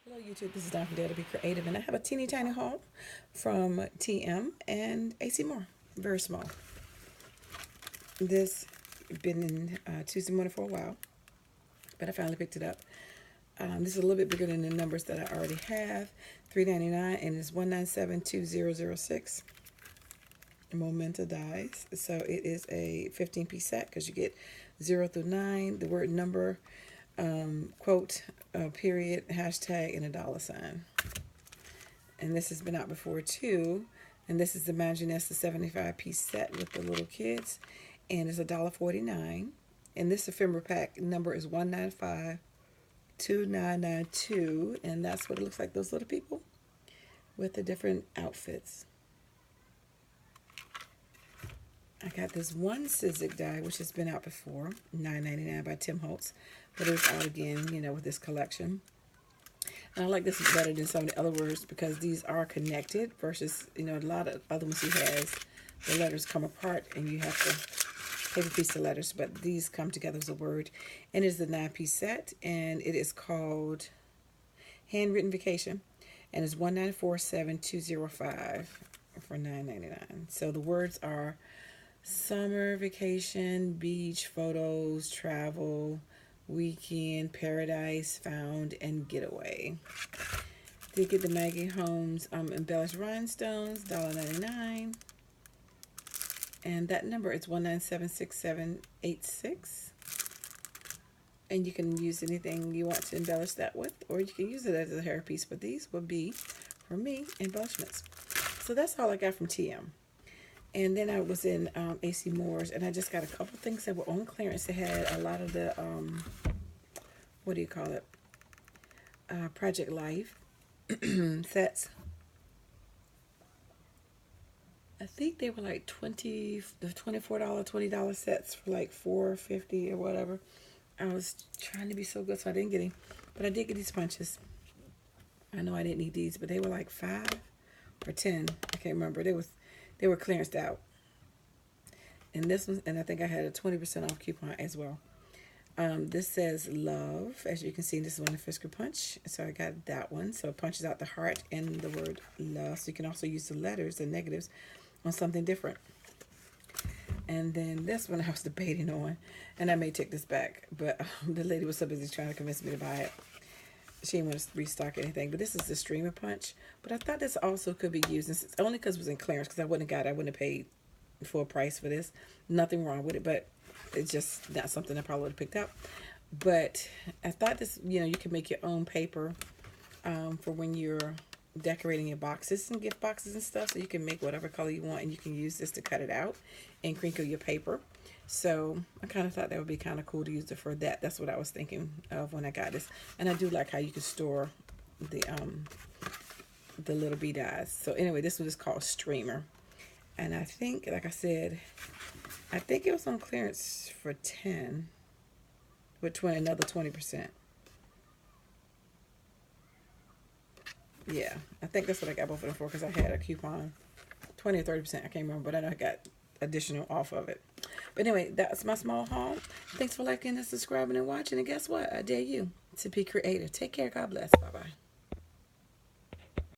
Hello YouTube, this is Don from DaretoBeCreative, and I have a teeny tiny haul from TM and AC Moore. Very small. This been in Tuesday morning for a while, but I finally picked it up. This is a little bit bigger than the numbers that I already have. $3.99 and it's 1972006. Momenta dies. So it is a 15-piece set because you get 0 through 9, the word number, quote, period, hashtag, and a $sign. And this has been out before too. And this is the Imaginessa 75-piece set with the little kids. And it's $1.49. And this ephemera pack number is 1952992. And that's what it looks like, those little people with the different outfits. I got this one Sizzix die, which has been out before, $9.99 by Tim Holtz, but it was out again, you know, with this collection. And I like this better than some of the other words because these are connected versus, you know, a lot of other ones he has, the letters come apart and you have to take a piece of letters, but these come together as a word. And it's a 9-piece set, and it is called Handwritten Vacation, and it's 1947205 for $9.99. So the words are summer, vacation, beach, photos, travel, weekend, paradise, found, and getaway. Did get the Maggie Holmes embellished rhinestones, $1.99. And that number is 1976786. And you can use anything you want to embellish that with, or you can use it as a hair piece, but these would be, for me, embellishments. So that's all I got from TM. And then I was in AC Moore's, and I just got a couple things that were on clearance. They had a lot of the, what do you call it, Project Life sets. I think they were like $24, $20 sets for like $4.50 or whatever. I was trying to be so good, so I didn't get any. But I did get these punches. I know I didn't need these, but they were like $5 or $10. I can't remember. They were clearanced out. And this one, and I think I had a 20% off coupon as well. This says love. As you can see, this is one of the Fisker Punch. So I got that one. So it punches out the heart and the word love. So you can also use the letters, the negatives, on something different. And then this one I was debating on, and I may take this back, but the lady was so busy trying to convince me to buy it. She didn't want to restock anything, but this is the streamer punch. But I thought this also could be used, and it's only because it was in clearance, because I wouldn't have paid full price for this. Nothing wrong with it, but it's just not something I probably would have picked up. But I thought this, you know, you can make your own paper for when you're decorating your boxes and gift boxes and stuff. So you can make whatever color you want, and you can use this to cut it out and crinkle your paper. So I kind of thought that would be kind of cool to use it for that. That's what I was thinking of when I got this. And I do like how you can store the little bee dies. So anyway, this one is called Streamer. And I think, like I said, I think it was on clearance for $10 with another 20%. Yeah, I think that's what I got both of them for, because I had a coupon, 20 or 30%. I can't remember, but I know I got additional off of it. But anyway, that's my small haul. Thanks for liking and subscribing and watching. And guess what? I dare you to be creative. Take care. God bless. Bye-bye.